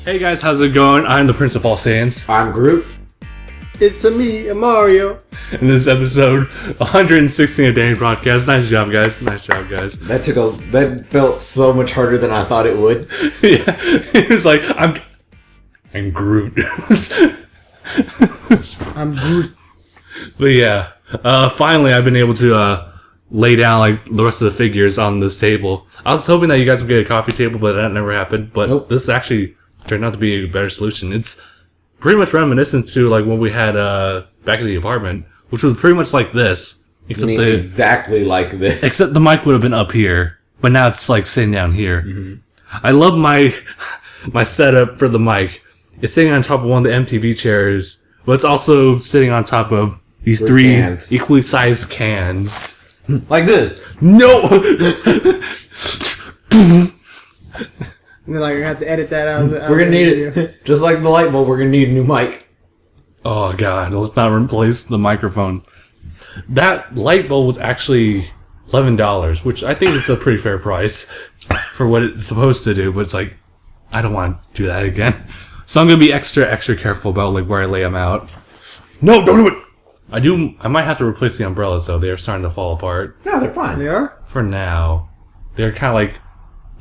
Hey guys, how's it going? I'm the Prince of All Saiyans. I'm Groot. It's me, Mario. In this episode 116 of DangIT Prodcast. Nice job, guys. Nice job, guys. That felt so much harder than I thought it would. Yeah, it was like I'm Groot. I'm Groot. But yeah, finally I've been able to lay down like the rest of the figures on this table. I was hoping that you guys would get a coffee table, but that never happened. But Nope. This actually turned out to be a better solution. It's pretty much reminiscent to like what we had back in the apartment, which was pretty much like this, except exactly like this. Except the mic would have been up here, but now it's like sitting down here. Mm-hmm. I love my setup for the mic. It's sitting on top of one of the MTV chairs, but it's also sitting on top of these three cans. Equally sized cans. Like this. No! And then, like, I have to edit that out. We're gonna need it. Just like the light bulb, we're gonna need a new mic. Oh god, let's not replace the microphone. That light bulb was actually $11, which I think is a pretty fair price for what it's supposed to do, but it's like, I don't want to do that again. So I'm gonna be extra careful about like where I lay them out. No, don't do it! I might have to replace the umbrellas though, they're starting to fall apart. No, they're fine. They are? For now. They're kinda like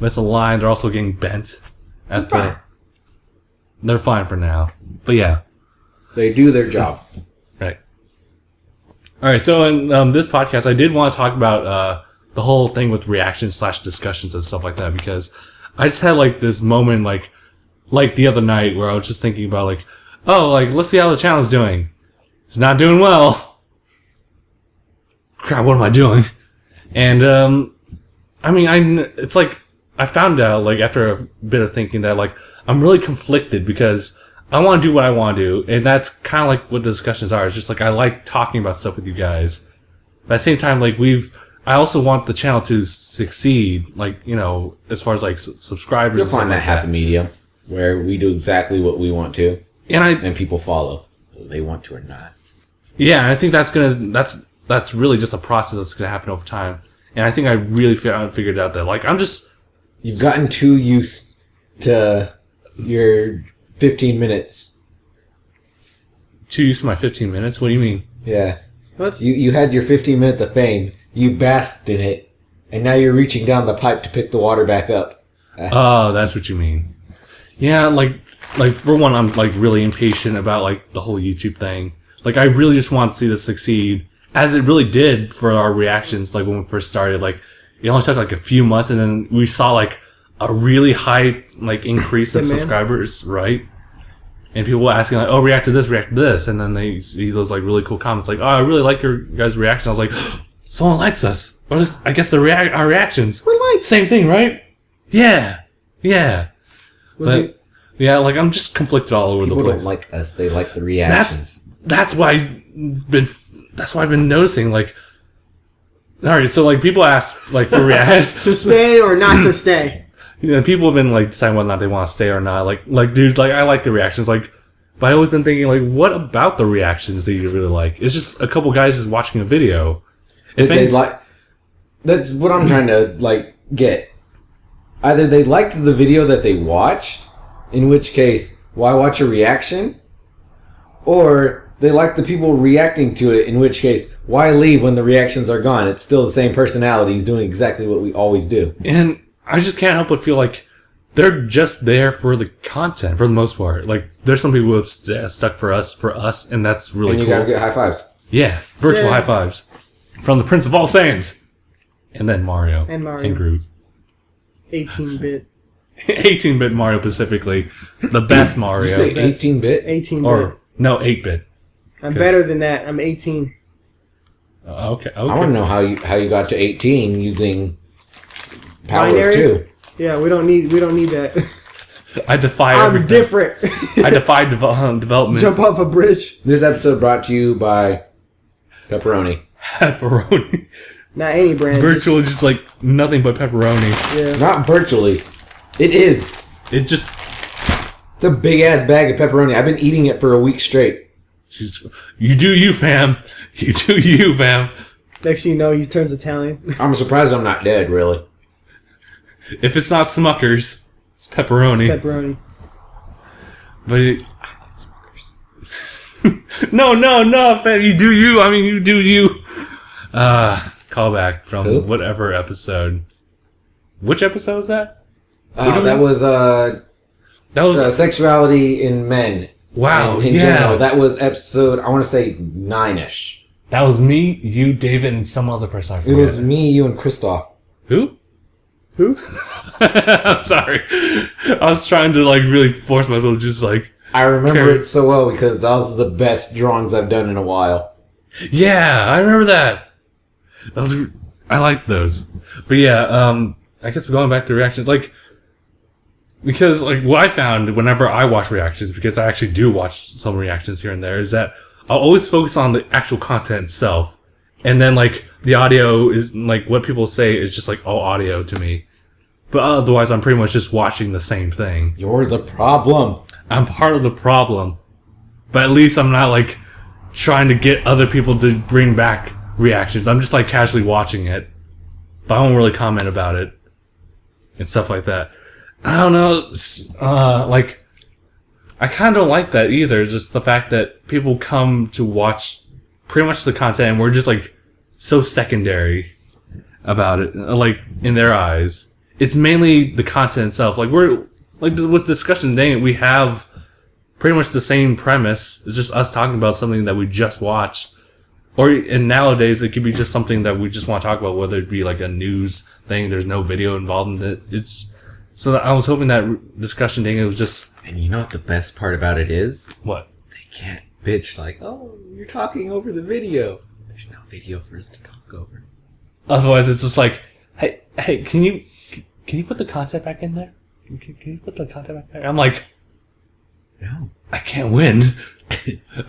misaligned, they're also getting bent at They're fine for now. But yeah. They do their job. Right. Alright, so in this podcast, I did want to talk about the whole thing with reactions / discussions and stuff like that, because I just had like this moment like the other night where I was just thinking about like, oh, like, let's see how the channel's doing. It's not doing well. Crap, what am I doing? And, I mean, it's like, I found out, like, after a bit of thinking that, like, I'm really conflicted because I want to do what I want to do, and that's kind of like what the discussions are. It's just like, I like talking about stuff with you guys. But at the same time, like, I also want the channel to succeed, like, you know, as far as, like, subscribers You'll and stuff find that like happy medium where we do exactly what we want to, and people follow, whether they want to or not. Yeah, I think that's really just a process that's gonna happen over time. And I think I really figured out that, like, You've gotten too used to your 15 minutes. Too used to my 15 minutes? What do you mean? Yeah. What? You had your 15 minutes of fame. You basked in it. And now you're reaching down the pipe to pick the water back up. Oh, that's what you mean. Yeah, like for one, I'm like really impatient about like the whole YouTube thing. Like, I really just want to see this succeed, as it really did for our reactions. Like when we first started, like it only took like a few months, and then we saw like a really high like increase of subscribers, right? And people were asking like, "Oh, react to this," and then they see those like really cool comments, like, "Oh, I really like your guys' reaction." I was like, "Someone likes us." Or I guess our reactions. We're like same thing, right? Yeah. But yeah, like I'm just conflicted all over the place. People don't like us; they like the reactions. That's why I've been noticing. Like, all right, so like people ask like for reactions to stay or not to stay. You know, people have been like deciding whether or not they want to stay or not. Like dudes, like I like the reactions. Like, but I always been thinking like, what about the reactions that you really like? It's just a couple guys just watching a video. If they like, that's what I'm trying to like get. Either they liked the video that they watched, in which case, why watch a reaction? Or they like the people reacting to it, in which case, why leave when the reactions are gone? It's still the same personalities doing exactly what we always do. And I just can't help but feel like they're just there for the content for the most part. Like, there's some people who have stuck for us, and that's really cool. And you guys get high fives. Yeah, virtual high fives from the Prince of All Saiyans, and then Mario and Groot. 18-bit. 18-bit Mario specifically, the best Mario. You say 18-bit? 18-bit. Or no, 8-bit. I'm better than that. I'm 18. Okay. I want to know how you got to 18 using power Binary? of 2. Yeah, we don't need that. I defy I'm everything. different. I defy development. Jump off a bridge. This episode brought to you by pepperoni. Pepperoni. Not any brand. Virtual, just like nothing but pepperoni. Yeah. Not virtually. It is. It's a big ass bag of pepperoni. I've been eating it for a week straight. You do you, fam. You do you, fam. Next thing you know, he turns Italian. I'm surprised I'm not dead, really. If it's not Smuckers, it's pepperoni. It's pepperoni. But no, fam, you do you. I mean, you do you. Callback from whatever episode. Which episode was that? That was sexuality in men. Wow, in general, that was episode, I want to say 9-ish. That was me, you, David, and some other person. I forget. It was me, you, and Christoph. Who? I'm sorry. I was trying to really force myself to just I remember it so well because that was the best drawings I've done in a while. Yeah, I remember that. I like those. But yeah, I guess going back to reactions, because what I found whenever I watch reactions, because I actually do watch some reactions here and there, is that I'll always focus on the actual content itself, and then the audio is what people say is just all audio to me. But otherwise, I'm pretty much just watching the same thing. You're the problem. I'm part of the problem, but at least I'm not trying to get other people to bring back reactions. I'm just casually watching it, but I won't really comment about it and stuff like that. I don't know, I kind of don't like that either. It's just the fact that people come to watch pretty much the content and we're just so secondary about it, in their eyes. It's mainly the content itself. We're, with discussion today, we have pretty much the same premise. It's just us talking about something that we just watched. And nowadays, it could be just something that we just want to talk about, whether it be a news thing, there's no video involved in it. So I was hoping that discussion thing, it was just... And you know what the best part about it is? What? They can't bitch oh, you're talking over the video. There's no video for us to talk over. Otherwise, it's just hey, can you put the content back in there? Can you put the content back there? I'm no. I can't win.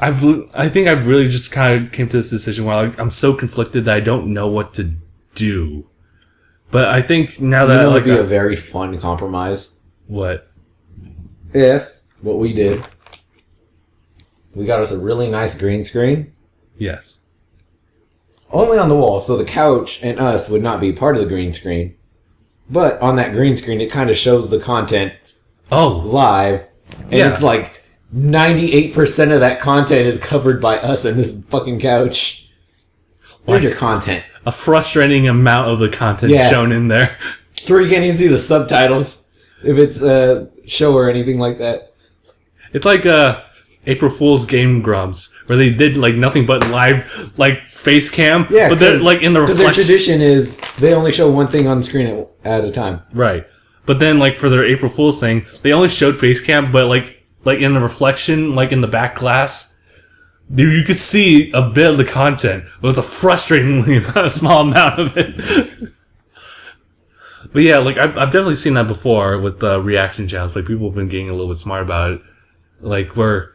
I think I've really just kind of came to this decision where I'm so conflicted that I don't know what to do. But I think now that it would be a very fun compromise. What? If what we did, we got us a really nice green screen. Yes. Only on the wall, so the couch and us would not be part of the green screen. But on that green screen, it kind of shows the content live. And it's 98% of that content is covered by us and this fucking couch. There's your content. A frustrating amount of the content shown in there. Where you can't even see the subtitles if it's a show or anything like that. It's April Fool's Game Grumps, where they did nothing but live face cam. Yeah, but they're in the reflection. Their tradition is they only show one thing on the screen at a time. Right. But then for their April Fool's thing, they only showed face cam, but in the reflection, in the back glass, you could see a bit of the content. It was a frustratingly small amount of it. But yeah, I've definitely seen that before with reaction channels. People have been getting a little bit smart about it. Where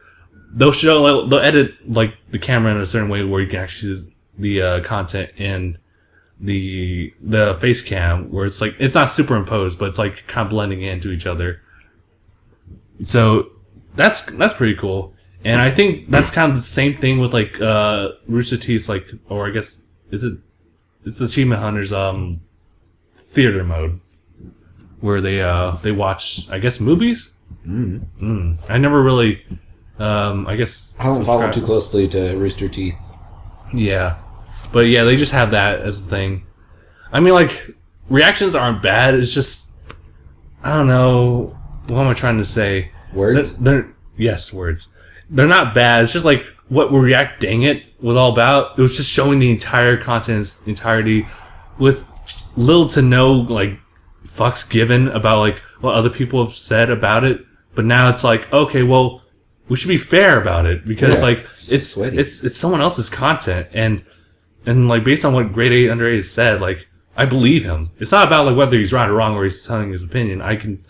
they'll show, they'll edit the camera in a certain way where you can actually see the content in the face cam, where it's it's not superimposed, but it's kind of blending into each other. So that's pretty cool. And I think that's kind of the same thing with Rooster Teeth's or I guess it's Achievement Hunter's theater mode, where they watch, I guess, movies. I never really I guess I don't follow too closely to Rooster Teeth. Yeah, but yeah, they just have that as a thing. I mean, reactions aren't bad. It's just, I don't know, what am I trying to say? Words. Yes, words. They're not bad. It's just what React DangIT was all about. It was just showing the entire content's entirety with little to no fucks given about what other people have said about it. But now it's okay, well, we should be fair about it because it's someone else's content and based on what Grade 8 Under 8 has said, I believe him. It's not about whether he's right or wrong or he's telling his opinion. I can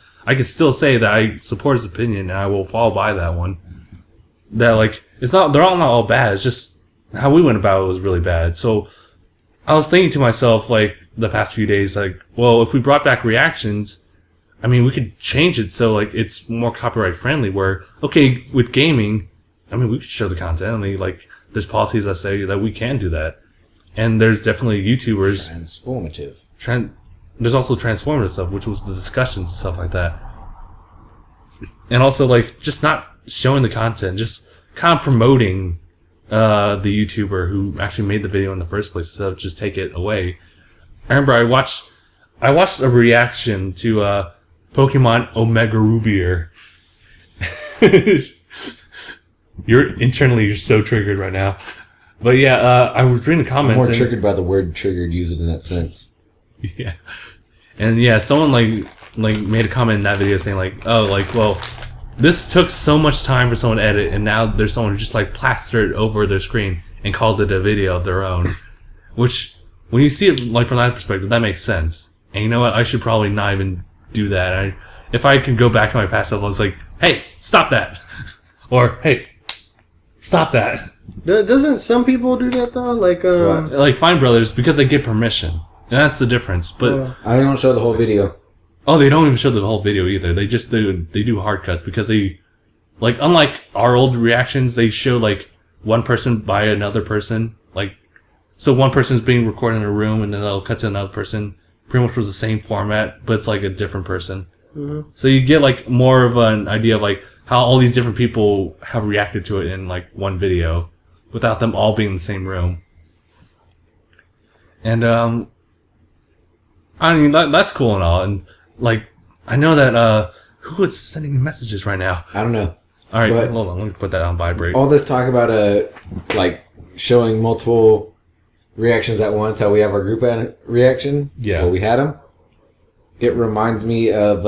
still say that I support his opinion and I will fall by that one. That it's not, they're all not all bad. It's just how we went about it was really bad. So I was thinking to myself the past few days, well, if we brought back reactions, I mean, we could change it so it's more copyright friendly. Where with gaming, I mean, we could show the content. I mean, there's policies that say that we can do that, and there's definitely YouTubers transformative. There's also transformative stuff, which was the discussions and stuff like that, and also just not showing the content, just kind of promoting the YouTuber who actually made the video in the first place instead of just take it away. I remember I watched a reaction to Pokemon Omega Rubier. You're so triggered right now. But yeah, I was reading the comments. I'm more triggered by the word triggered, use it in that sense. Yeah. And yeah, someone like made a comment in that video saying like, oh, like, well, this took so much time for someone to edit, and now there's someone who just like plastered it over their screen and called it a video of their own. Which, when you see it like from that perspective, that makes sense. And you know what? I should probably not even do that. If I could go back to my past self, I was like, hey, stop that. Or, hey, stop that. Doesn't some people do that though? Like Fine Brothers, because they get permission. And that's the difference. But I don't show the whole video. Oh, they don't even show the whole video either. They just do hard cuts because they, like, unlike our old reactions, they show like one person by another person. Like, so one person's being recorded in a room and then they'll cut to another person, pretty much with the same format, but it's like a different person. Mm-hmm. So you get like more of an idea of like how all these different people have reacted to it in like one video without them all being in the same room. And I mean that's cool and all, and like I know that who is sending messages right now? I don't know. All right, hold on, let me put that on vibrate. All this talk about like showing multiple reactions at once, how we have our group reaction. Yeah, well, we had them. It reminds me of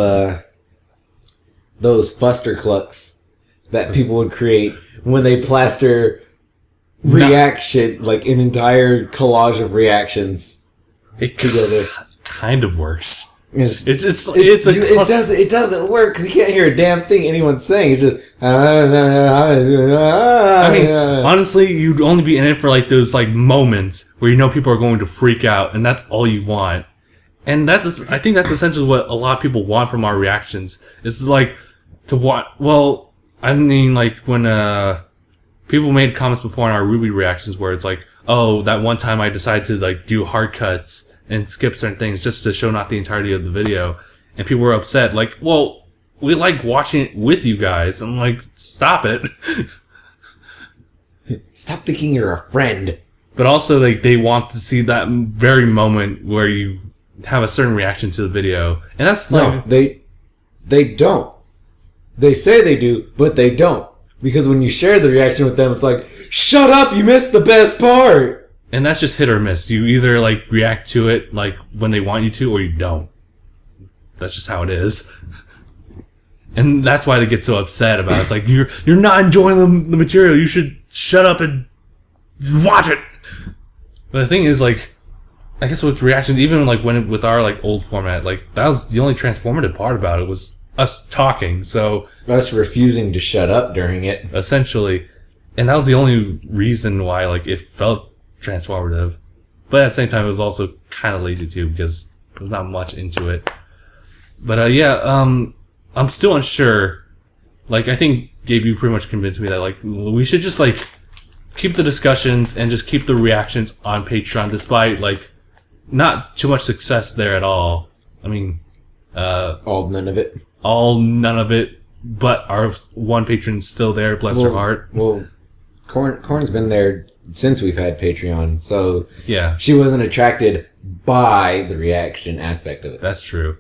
those fuster clucks that people would create when they plaster reaction, like an entire collage of reactions together. Kind of works. It doesn't work because you can't hear a damn thing anyone's saying. It's just. I mean, honestly, you'd only be in it for like those like moments where you know people are going to freak out, and that's all you want. And I think that's essentially what a lot of people want from our reactions. Is like to watch. Well, I mean, like when people made comments before in our Ruby reactions where it's like, oh, that one time I decided to like do hard cuts and skip certain things just to show not the entirety of the video, and people were upset. Like, well, we like watching it with you guys. I'm like, stop it. Stop thinking you're a friend. But also, like, they want to see that very moment where you have a certain reaction to the video, and that's no, they don't. They say they do, but they don't, because when you share the reaction with them, it's like, shut up, you missed the best part. And that's just hit or miss. You either like react to it like when they want you to, or you don't. That's just how it is. And that's why they get so upset about it. It's like, you're not enjoying the material. You should shut up and watch it. But the thing is, like, I guess with reactions, even like with our like old format, like that was the only transformative part about it was us talking. So us refusing to shut up during it, essentially, and that was the only reason why like it felt transformative. But at the same time, it was also kind of lazy too because there was not much into it. But I'm still unsure. Like, I think Gabe, you pretty much convinced me that like we should just like keep the discussions and just keep the reactions on Patreon, despite like not too much success there at all. I mean, none of it. None of it. But our one patron's still there, bless her heart. Well, Corn's been there since we've had Patreon, so yeah, she wasn't attracted by the reaction aspect of it. That's true.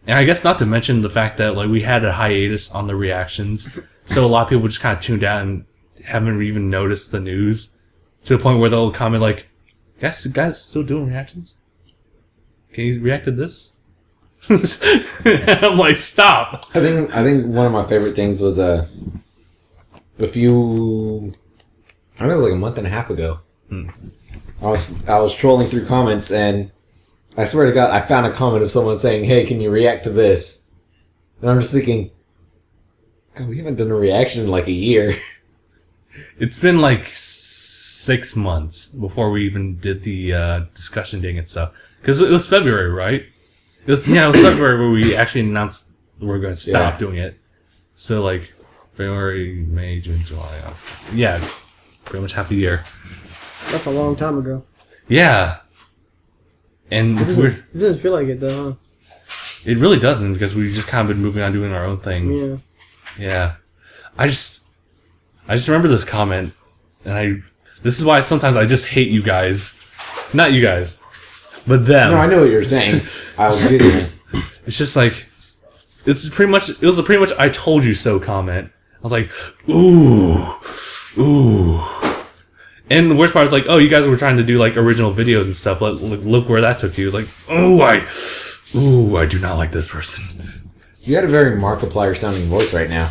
And I guess not to mention the fact that like we had a hiatus on the reactions, so a lot of people just kind of tuned out and haven't even noticed the news, to the point where they'll comment like, guys still doing reactions? Can you react to this? I'm like, stop. I think one of my favorite things was I think it was like a month and a half ago. I was trolling through comments, and I swear to God, I found a comment of someone saying, "Hey, can you react to this?" And I'm just thinking, God, we haven't done a reaction in like a year. It's been like 6 months before we even did the discussion ding and stuff. Because it was February, right? It was February where we actually announced we're going to stop doing it. So like February, May, June, July. Yeah, pretty much half a year. That's a long time ago. Yeah. And it doesn't feel like it though, huh? It really doesn't, because we've just kind of been moving on doing our own thing. Yeah. Yeah. I just remember this comment, and this is why sometimes I just hate you guys. Not you guys, but them. No, I know what you're saying. I was giggling. It's just like, it was a pretty much I told you so comment. I was like, ooh. And the worst part was like, oh, you guys were trying to do like original videos and stuff, but look where that took you. It was like, I do not like this person. You got a very Markiplier sounding voice right now.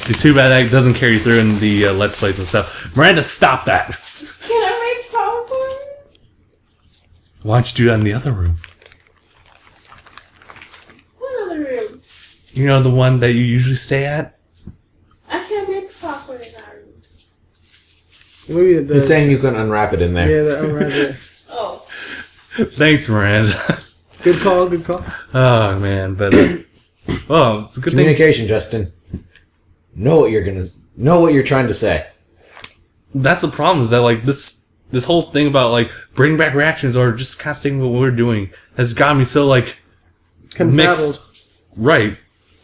It's too bad that doesn't carry through in the Let's Plays and stuff. Miranda, stop that. Can I make popcorn? Why don't you do that in the other room? What other room? You know, the one that you usually stay at? I can't make popcorn in that room. Maybe He's saying you can unwrap it in there. Yeah, the unwrap it. Oh. Thanks, Miranda. Good call, good call. Oh, man, but... well, it's a good thing. Communication, Justin. Know what you're trying to say. That's the problem, is that, like, this whole thing about, like, bring back reactions or just kind of sticking with what we're doing has got me so, like... Confabled. Mixed, right.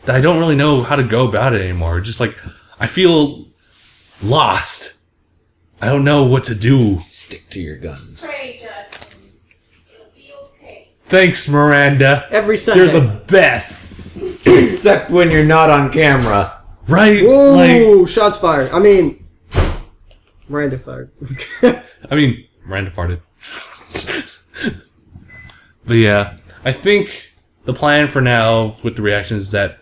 That I don't really know how to go about it anymore. Just, like, I feel lost. I don't know what to do. Stick to your guns. Pray, Justin. It'll be okay. Thanks, Miranda. Every Sunday. You're the best. Except when you're not on camera. Right? Whoa, shots fired. I mean, Miranda fired. Miranda farted. But yeah, I think the plan for now with the reactions is that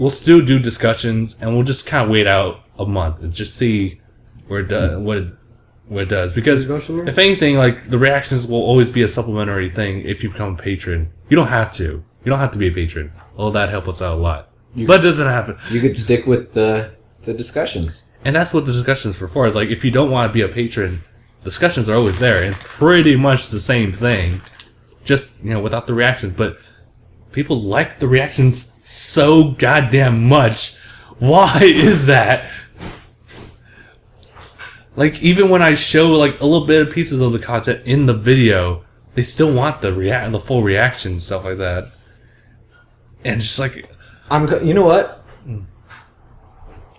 we'll still do discussions and we'll just kind of wait out a month and just see where it does, what it does. Because if anything, like, the reactions will always be a supplementary thing if you become a patron. You don't have to. You don't have to be a patron. Although that helps us out a lot. But it doesn't happen. You could stick with the discussions. And that's what the discussions are for. Is like, if you don't want to be a patron, discussions are always there. And it's pretty much the same thing. Just, without the reactions. But people like the reactions so goddamn much. Why is that? Like, even when I show, like, a little bit of pieces of the content in the video, they still want the full reaction and stuff like that. And just like... You know what?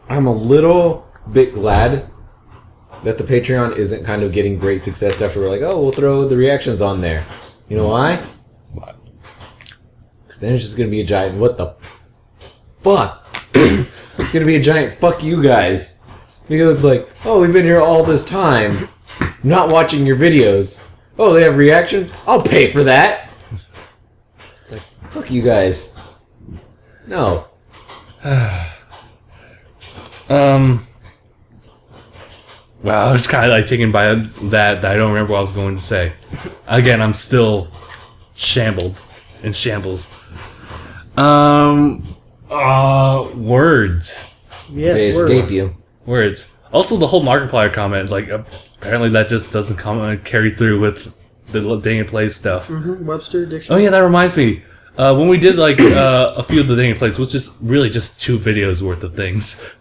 I'm a little bit glad that the Patreon isn't kind of getting great success after we're like, oh, we'll throw the reactions on there. You know why? What? Because then it's just going to be a giant, what the fuck? It's going to be a giant fuck you guys. Because it's like, oh, we've been here all this time, not watching your videos. Oh, they have reactions? I'll pay for that. It's like, fuck you guys. No. Wow, I was kind of like taken by that I don't remember what I was going to say. Again, I'm still in shambles. Words. Yes, They escape you. Words. Also, the whole Markiplier comment is like, apparently that just doesn't carry through with the DangIT Plays stuff. Webster Oh dictionary. yeah, that reminds me. When we did like a few of the DangIT Plays, which is really just 2 videos worth of things.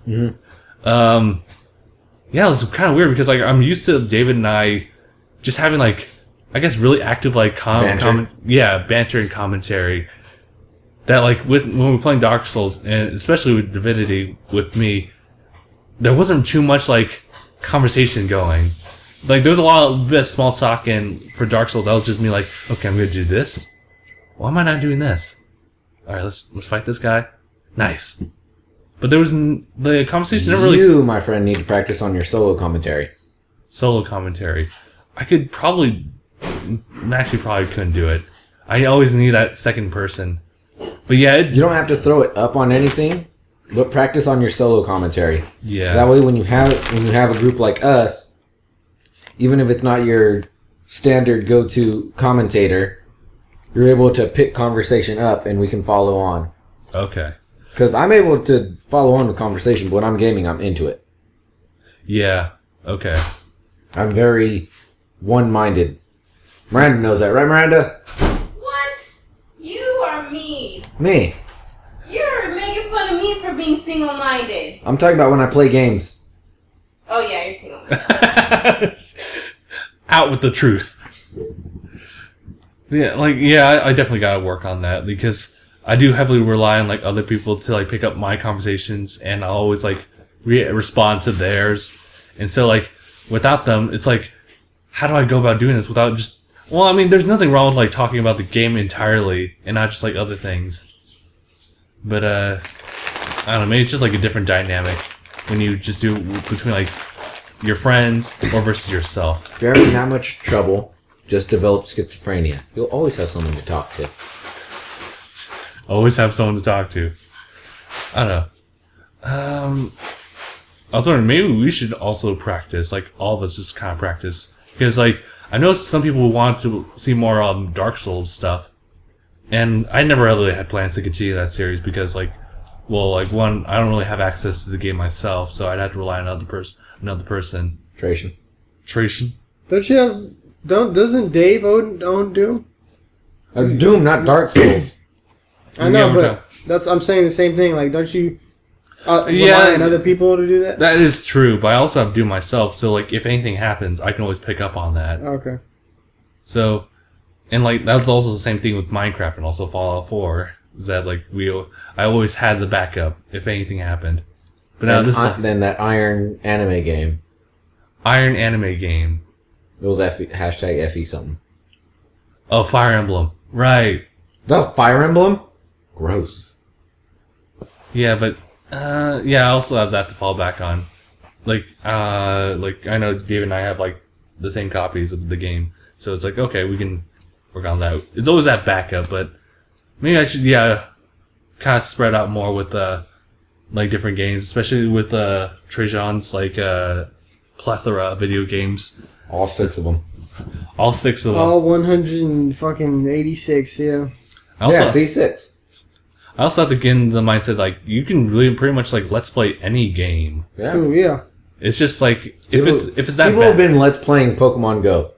Yeah, it was kind of weird because like I'm used to David and I just having like, I guess, really active like banter and commentary. That like when we were playing Dark Souls and especially with Divinity with me, there wasn't too much like conversation going. Like there was a bit of small talk, and for Dark Souls, that was just me like, okay, I'm gonna do this. Why am I not doing this? All right, let's fight this guy. Nice. But there was the conversation never really. You, my friend, need to practice on your solo commentary. Solo commentary. I could probably couldn't do it. I always need that second person. But yeah, You don't have to throw it up on anything, but practice on your solo commentary. yeah. That way, when you have a group like us, even if it's not your standard go-to commentator, you're able to pick conversation up, and we can follow on. Okay. Because I'm able to follow on with conversation, but when I'm gaming, I'm into it. Yeah. Okay. I'm very one-minded. Miranda knows that, right, Miranda? What? You are mean. Me. You're making fun of me for being single-minded. I'm talking about when I play games. Oh yeah, you're single-minded. Out with the truth. Yeah, I definitely gotta work on that because I do heavily rely on like other people to like pick up my conversations, and I'll always like respond to theirs. And so like without them, it's like, how do I go about doing this without just? Well, I mean, there's nothing wrong with like talking about the game entirely and not just like other things. But I don't know, maybe it's just like a different dynamic when you just do between like your friends or versus yourself. If you're having that much trouble, just develop schizophrenia. You'll always have someone to talk to. Always have someone to talk to. I don't know. I was wondering, maybe we should also practice, like all of us just kind of practice. Because like, I know some people want to see more Dark Souls stuff. And I never really had plans to continue that series because like, well, like one, I don't really have access to the game myself, so I'd have to rely on another person. Tration. Don't you have? Doesn't Dave own Doom? Doom, not Dark Souls. I know, but I'm saying the same thing. Like, don't you rely on other people to do that? That is true, but I also have Doom myself, so like if anything happens, I can always pick up on that. Okay. So, and like that's also the same thing with Minecraft and also Fallout 4. Is that like I always had the backup if anything happened. But now then that Iron anime game. Iron anime game. It was hashtag FE something. Oh, Fire Emblem. Right. That was Fire Emblem? Gross. Yeah, but I also have that to fall back on. Like I know Gabe and I have like the same copies of the game, so it's like okay, we can work on that. It's always that backup, but maybe I should kind of spread out more with like different games, especially with Trajan's like plethora of video games. All 6 of them. All 6 of them. All 186. Yeah. C6. I also have to get in the mindset like you can really pretty much like let's play any game. Yeah. Ooh, yeah. It's just like if it's that people bad. have been let's playing Pokemon Go.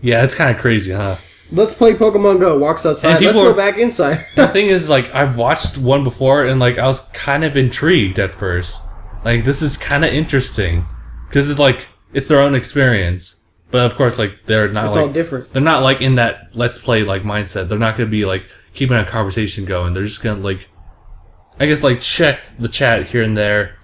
Yeah, it's kind of crazy, huh? Let's play Pokemon Go. Walks outside. Let's go back inside. The thing is, like, I've watched one before, and like I was kind of intrigued at first. Like, this is kind of interesting because it's like it's their own experience. But of course, like they're not. It's like, all different. They're not like in that let's play like mindset. They're not going to be like keeping a conversation going. They're just going to like, I guess, like check the chat here and there.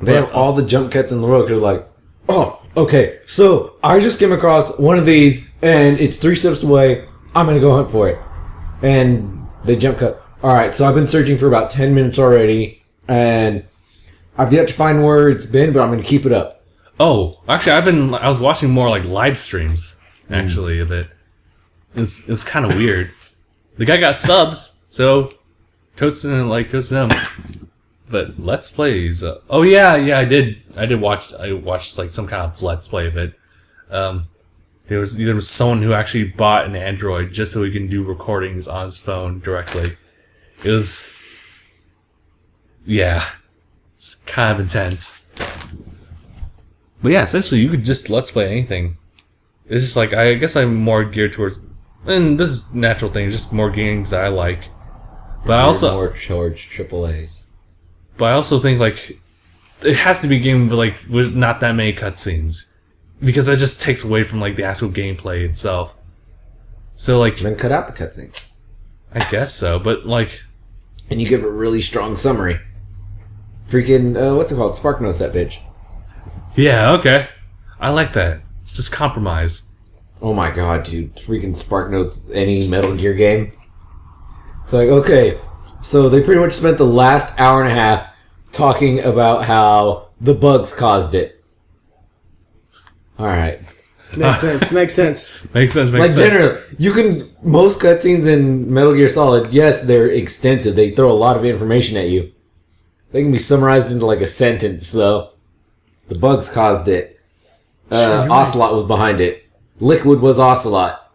They have all the jump cuts in the world. They're like, oh, okay, so I just came across one of these, and it's 3 steps away. I'm going to go hunt for it. And they jump cut. All right, so I've been searching for about 10 minutes already, and I've yet to find where it's been, but I'm going to keep it up. Oh, actually, I was watching more like live streams actually of it. It was kind of weird. The guy got subs, so totes to him. But let's plays. Oh yeah, I did watch. I watched like some kind of let's play of it. There was someone who actually bought an Android just so he can do recordings on his phone directly. It was, it's kind of intense. But yeah, essentially you could just let's play anything. It's just like I guess I'm more geared towards, and this is a natural thing, just more games that I like. But I also more charged AAAs. But I also think like it has to be a game with not that many cutscenes, because that just takes away from like the actual gameplay itself. So like then cut out the cutscenes. I guess so, but like, and you give a really strong summary. Freaking what's it called? Spark Notes that bitch. Yeah, okay, I like that. Just compromise. Oh my god, dude! Freaking Spark Notes any Metal Gear game. It's like, okay, so they pretty much spent the last hour and a half talking about how the bugs caused it. Alright. Makes sense. Makes sense. Makes sense. Like, generally, you can, most cutscenes in Metal Gear Solid, yes, they're extensive. They throw a lot of information at you. They can be summarized into like a sentence, though. The bugs caused it. Ocelot was behind it. Liquid was Ocelot.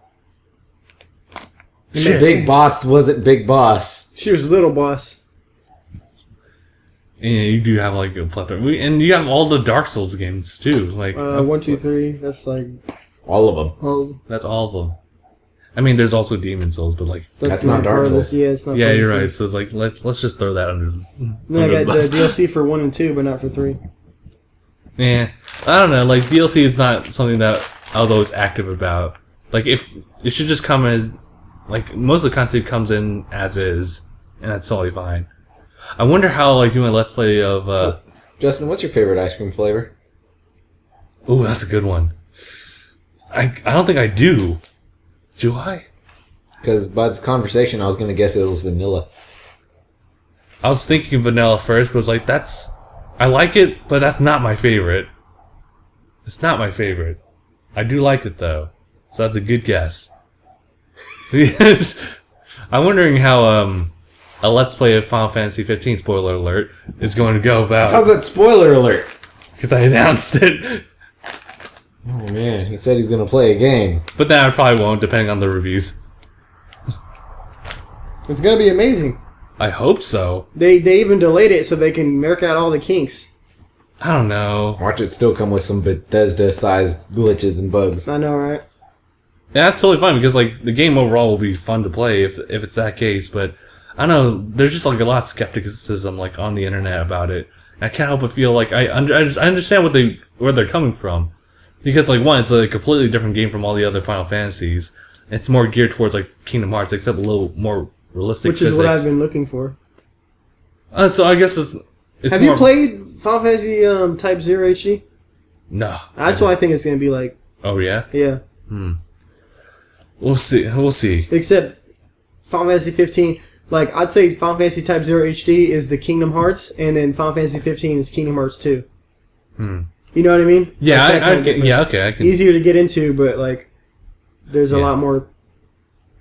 Big Boss wasn't Big Boss. She was Little Boss. Yeah, you do have like a plethora, and you have all the Dark Souls games too. Like 1, 2, 3. That's like all of them. Oh, that's all of them. I mean, there's also Demon Souls, but like that's not Dark Souls. Yeah, it's not. Yeah, you're right. So it's like let's just throw that under. No, I got the DLC for 1 and 2, but not for 3. Yeah, I don't know. Like DLC is not something that I was always active about. Like if it should just come as, like most of the content comes in as is, and that's totally fine. I wonder how like doing a let's play of. Justin, what's your favorite ice cream flavor? Ooh, that's a good one. I don't think I do. Do I? Because by this conversation, I was going to guess it was vanilla. I was thinking vanilla first, but it's like I like it, but that's not my favorite. It's not my favorite. I do like it though, so that's a good guess. Yes. I'm wondering how a let's play of Final Fantasy 15 spoiler alert is going to go about. How's that spoiler alert? Because I announced it. Oh man, he said he's going to play a game. But then I probably won't, depending on the reviews. It's gonna be amazing. I hope so. They even delayed it so they can work out all the kinks. I don't know. Watch it still come with some Bethesda-sized glitches and bugs. I know, right? Yeah, that's totally fine because like the game overall will be fun to play if it's that case. But I don't know. There's just like a lot of skepticism like on the internet about it. And I can't help but feel like I understand where they're coming from, because like one, it's a completely different game from all the other Final Fantasies. It's more geared towards like Kingdom Hearts, except a little more realistic. Which is what I've been looking for. So I guess it's Have more, you played Final Fantasy Type 0 HD? No. That's what I think it's going to be like. Oh, yeah? Yeah. We'll see. Except Final Fantasy 15, like I'd say Final Fantasy Type 0 HD is the Kingdom Hearts, and then Final Fantasy 15 is Kingdom Hearts 2. You know what I mean? Yeah, like I can, yeah, okay. I can. Easier to get into, but like there's a lot more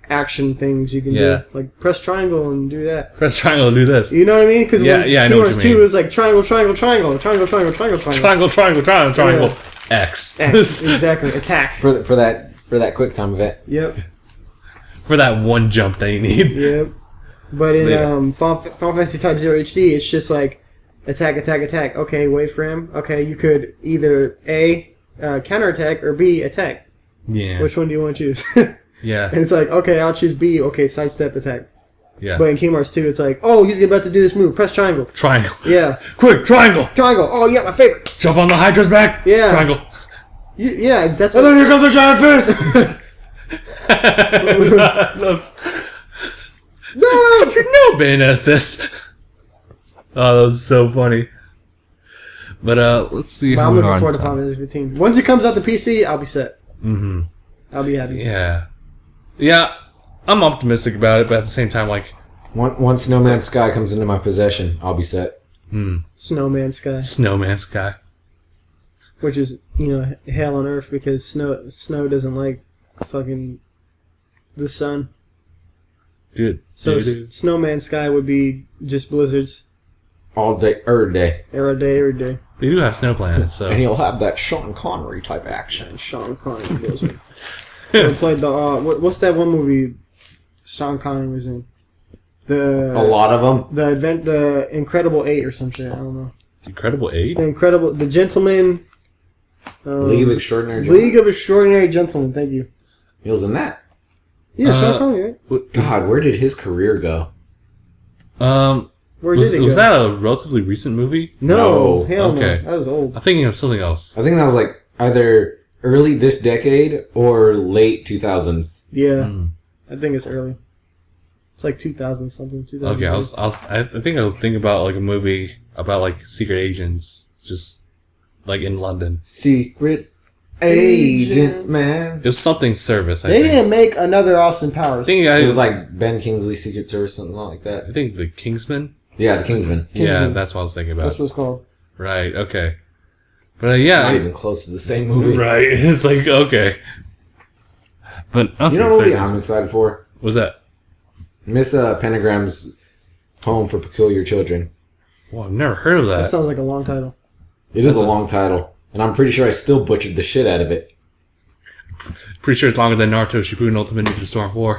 action things you can do. Like press triangle and do that. Press triangle and do this. You know what I mean? Because I know Kingdom what Hearts you mean. 2 is like triangle, triangle, triangle, triangle, triangle, triangle, triangle. Triangle. Yeah. X. X, exactly. Attack. For that quick time event. Yep. For that one jump that you need. Yep. But in Final Fantasy Type 0 HD, it's just like attack, attack, attack. Okay, wait for him. Okay, you could either A, counterattack, or B, attack. Yeah. Which one do you want to choose? Yeah. And it's like, okay, I'll choose B. Okay, sidestep, attack. Yeah. But in Kingdom Hearts 2, it's like, oh, he's about to do this move. Press triangle. Triangle. Yeah. Quick, triangle. Triangle. Oh, yeah, my favorite. Jump on the Hydra's back. Yeah. Triangle. Yeah, that's And what... then here comes the giant fist! No Bayonetta fist. Oh, that was so funny. But let's see. But I'm looking forward to Final Fantasy 15. Once it comes out to PC, I'll be set. Mm-hmm. I'll be happy. Yeah. Yeah, I'm optimistic about it, but at the same time, like... Once No Man's Sky comes into my possession, I'll be set. Snowman Sky. Snowman Sky. Which is, hell on earth because snow doesn't like fucking the sun. Dude. So Snowman Sky would be just blizzards. All day, every day. Every day. They do have snow planets, so... And he'll have that Sean Connery type action. And Sean Connery goes in. Ever played the, what's that one movie Sean Connery was in? A lot of them. The Incredible 8 or some shit, I don't know. Incredible 8? The Gentleman... League of Extraordinary Gentlemen. League of Extraordinary Gentlemen, thank you. He was in that. Yeah, Sean Connery, right? God, where did his career go? Where did it go? Was that a relatively recent movie? No, hell okay. no. That was old. I'm thinking of something else. I think that was like either early this decade or late 2000s. Yeah, I think it's early. It's like 2000 something. 2000. Okay, I think I was thinking about like a movie about like secret agents, just like in London. Secret Agent, man. It was something service. They didn't make another Austin Powers. It was like Ben Kingsley's Secret Service, something like that. I think the Kingsman. Yeah, the Kingsman. Yeah, that's what I was thinking about. That's what it's called. Right. Okay. But yeah, Not even close to the same movie. Right. It's like okay. But okay, You know what movie I'm excited for? What's that? Miss Pentagram's Home for Peculiar Children. Well, I've never heard of That that. sounds like a long title. It is a long title, and I'm pretty sure I still butchered the shit out of it. Pretty sure it's longer than Naruto Shippuden Ultimate Ninja Storm 4.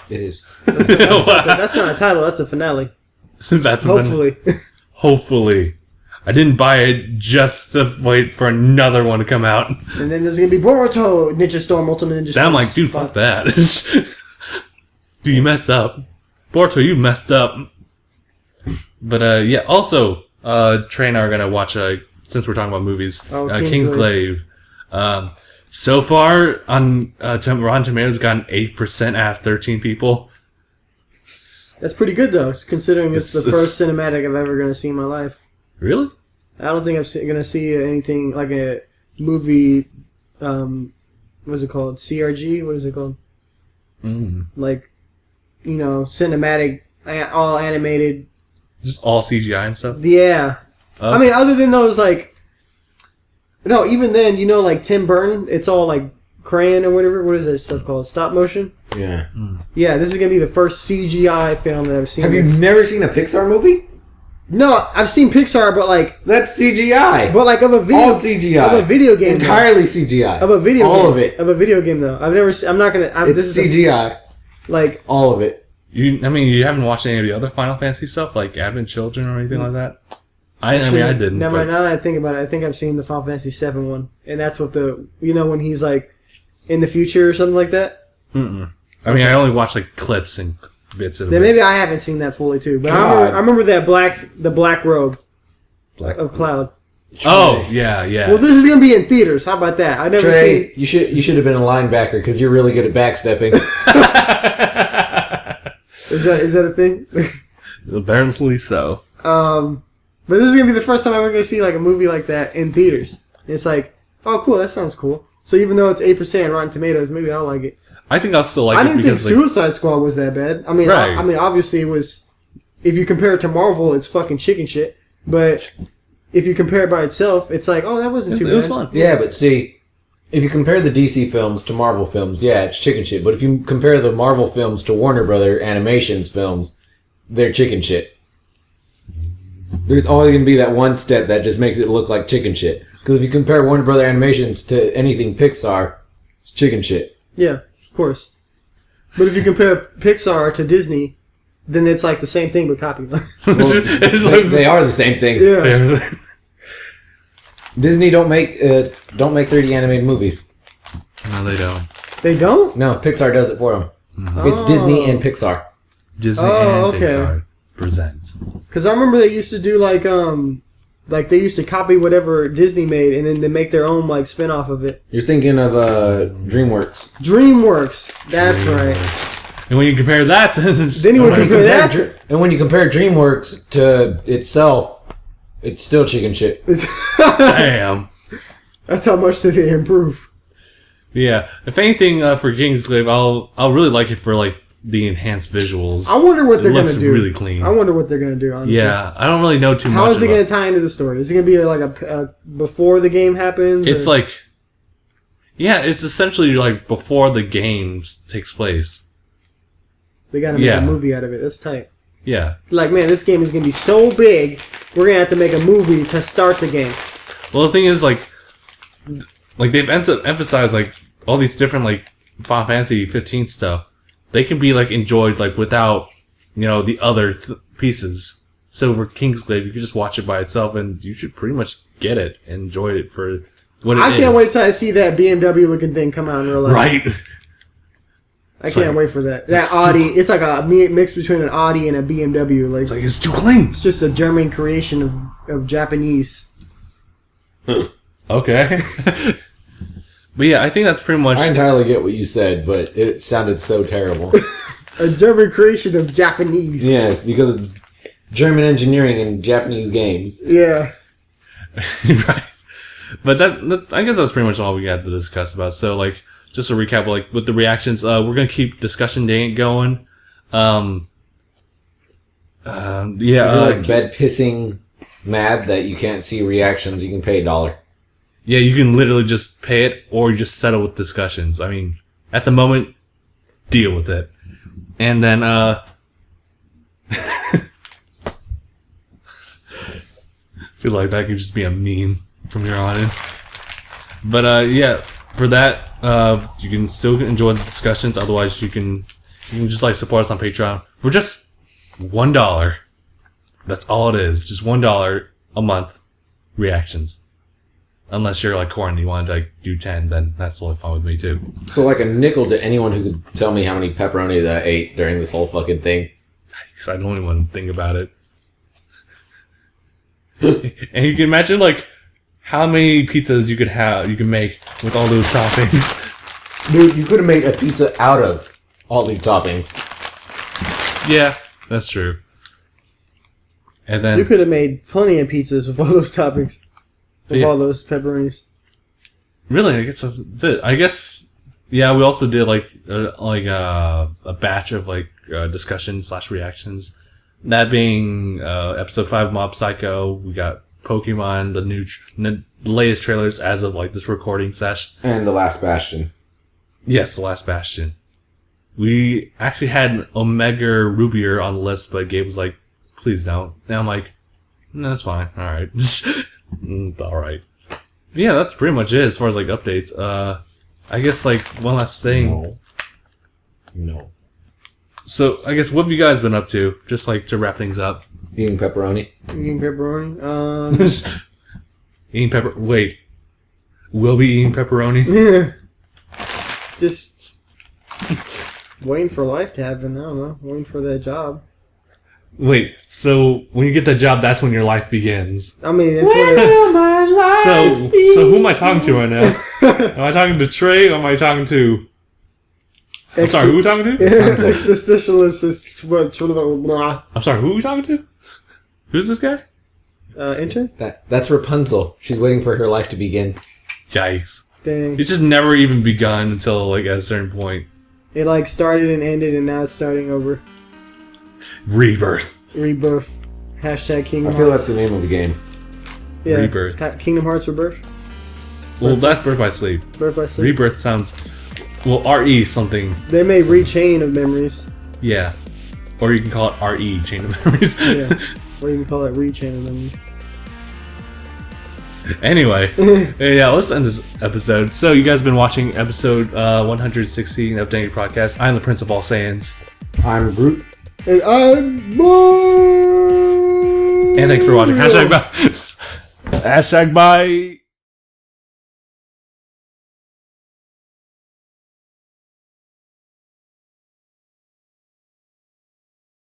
It is. That's not a title. That's a finale. That's Hopefully. Hopefully. I didn't buy it just to wait for another one to come out. And then there's gonna be Boruto Ninja Storm Ultimate Ninja Storm. Then I'm like, dude, fuck that. Dude, you messed up. Boruto, you messed up. But yeah, also, Trey and I are gonna watch, since we're talking about movies, Kingsglaive. So far, on Rotten Tomatoes, gotten 8% out of 13 people. That's pretty good though, considering it's the first cinematic I've ever gonna see in my life. Really? I don't think I'm gonna see anything like a movie. What's it called? CRG? What is it called? Like, cinematic, all animated. Just all CGI and stuff? Yeah. I mean, other than those, like... No, even then, like Tim Burton, it's all like crayon or whatever. What is that stuff called? Stop motion? Yeah. Yeah, this is going to be the first CGI film that I've seen. Have you never seen a Pixar movie? No, I've seen Pixar, but like... That's CGI. But like of a video... All CGI. Of a video game. Entirely CGI. Of a video game. All of it. Of a video game, though. I've never... I'm not going to... It's CGI. Like... All of it. You haven't watched any of the other Final Fantasy stuff, like Advent Children or anything like that? I didn't. Now that I think about it, I think I've seen the Final Fantasy VII one. And that's what when he's like in the future or something like that? I mean, I only watched like clips and bits of it. Then maybe I haven't seen that fully too. But I remember that the black robe of Cloud. Oh, yeah. Well, this is going to be in theaters. How about that? I never seen... You should have been a linebacker because you're really good at backstepping. Is that a thing? Apparently so. But this is going to be the first time I'm going to see like a movie like that in theaters. And it's like, oh, cool, that sounds cool. So even though it's 8% Rotten Tomatoes, maybe I'll like it. I think I'll still like it. I didn't think Suicide Squad was that bad. I mean, right. I mean, obviously it was. If you compare it to Marvel, it's fucking chicken shit. But if you compare it by itself, it's like, oh, that wasn't too bad. It was fun. Yeah, but see, if you compare the DC films to Marvel films, yeah, it's chicken shit. But if you compare the Marvel films to Warner Brother Animations films, they're chicken shit. There's always going to be that one step that just makes it look like chicken shit. Because if you compare Warner Brother Animations to anything Pixar, it's chicken shit. Yeah, of course. But if you compare Pixar to Disney, then it's like the same thing but copy. Well, they are the same thing. Yeah. Disney don't make 3D animated movies. No, they don't. They don't? No, Pixar does it for them. It's Disney and Pixar. Disney and Pixar presents. Because I remember they used to do like they used to copy whatever Disney made and then they make their own like spin-off of it. You're thinking of DreamWorks. DreamWorks. That's right. And when you compare that to... Then you would compare that to... And when you compare DreamWorks to itself, it's still chicken shit. Damn. That's how much did they improve. Yeah. If anything, for Kingsglaive, I'll really like it for like the enhanced visuals. I wonder what they're going to do. It looks really clean. I wonder what they're going to do, honestly. Yeah. I don't really know too much. How is it going to tie into the story? Is it going to be like a before the game happens? It's like... Yeah, it's essentially like before the games takes place. They got to make a movie out of it. That's tight. Yeah. Like, man, this game is going to be so big, we're going to have to make a movie to start the game. Well, the thing is, like they've emphasized, like, all these different, like, Final Fantasy 15 stuff. They can be, like, enjoyed, like, without, the other pieces. So for Kingsglaive, you can just watch it by itself, and you should pretty much get it and enjoy it for what it is. I can't wait till I see that BMW looking thing come out in real life. Right. I can't wait for that. That Audi, it's like a mix between an Audi and a BMW. Like, it's too clean. It's just a German creation of Japanese. Okay. But yeah, I think that's pretty much... I entirely get what you said, but it sounded so terrible. A German creation of Japanese. Yes, because it's German engineering and Japanese games. Yeah. Right. But that's I guess that's pretty much all we got to discuss about. So, like, just to recap, like, with the reactions, we're going to keep discussion day going. If you're like bed pissing mad that you can't see reactions, you can pay $1. Yeah, you can literally just pay it or you just settle with discussions. I mean, at the moment, deal with it. And then, I feel like that could just be a meme from here on in. But, yeah, for that, you can still enjoy the discussions. Otherwise, you can just, like, support us on Patreon for just $1. That's all it is. Just $1 a month reactions. Unless you're like Corn, you want to like do 10, then that's totally fine with me too. So like a nickel to anyone who could tell me how many pepperoni that I ate during this whole fucking thing. Because I don't even want to think about it. And you can imagine like how many pizzas you can make with all those toppings. Dude, you could have made a pizza out of all these toppings. Yeah, That's true. And then You could have made plenty of pizzas with all those toppings. With all those pepperonis. really, I guess that's it. I guess, yeah, we also did like a batch of like discussion / reactions. That being episode 5 Mob Psycho. We got Pokemon, the latest trailers as of like this recording sesh. And The Last Bastion. Yes, The Last Bastion. We actually had Omega Rubier on the list, but Gabe was like, please don't. And I'm like, no, that's fine. Alright. Alright. Yeah, that's pretty much it as far as like updates. I guess like one last thing. No. So I guess what have you guys been up to? Just like to wrap things up. Eating pepperoni. Eating pepperoni. Eating pepper. Wait. We'll be eating pepperoni? Just waiting for life to happen. I don't know. Waiting for that job. Wait, so when you get that job, that's when your life begins. I mean, it's what my life So who am I talking to right now? Am I talking to Trey or am I talking to... I'm sorry, who are we talking to? existentialist. I'm sorry, who are we talking to? Who's this guy? Intern? That's Rapunzel. She's waiting for her life to begin. Yikes. Dang. It's just never even begun until like at a certain point. It like started and ended and now it's starting over. Rebirth. Rebirth. Hashtag Kingdom I feel Hearts. that's the name of the game. Yeah. Rebirth. Kingdom Hearts Rebirth? Well, that's Birth by Sleep. Birth by Sleep. Rebirth sounds... Well, RE something. They made Rechain of Memories. Yeah. Or you can call it RE, Chain of Memories. Yeah. Or you can call it Rechain of Memories. Anyway, yeah, let's end this episode. So, you guys have been watching episode 116 of DangIT Prodcast. I'm the Prince of All Saiyans. I'm Groot. And I'm more. And thanks for watching. Hashtag bye. Hashtag bye.